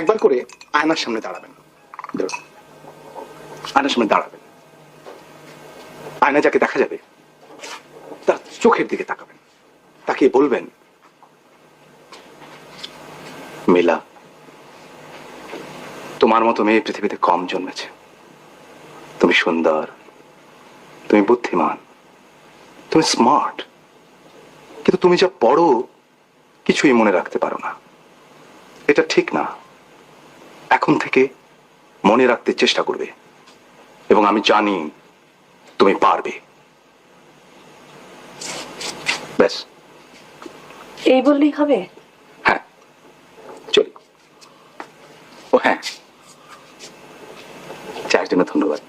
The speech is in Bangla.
একবার করে আয়নার সামনে দাঁড়াবেন। আয়নার সামনে দাঁড়াবেন, আয়না যাকে দেখা যাবে তার চোখের দিকে তাকাবেন, তাকিয়ে বলবেন, মিলা, তোমার মতো মেয়ে পৃথিবীতে কম জন্মেছে। তুমি সুন্দর, তুমি বুদ্ধিমান, তুমি স্মার্ট, কিন্তু তুমি যা পড়ো কিছুই মনে রাখতে পারো না। এটা ঠিক না। এখন থেকে মনে রাখতে চেষ্টা করবে, এবং আমি জানি তুমি পারবে। ব্যাস, এই বললেই হবে? হ্যাঁ, চলি। ও হ্যাঁ, চায়ের জন্য ধন্যবাদ।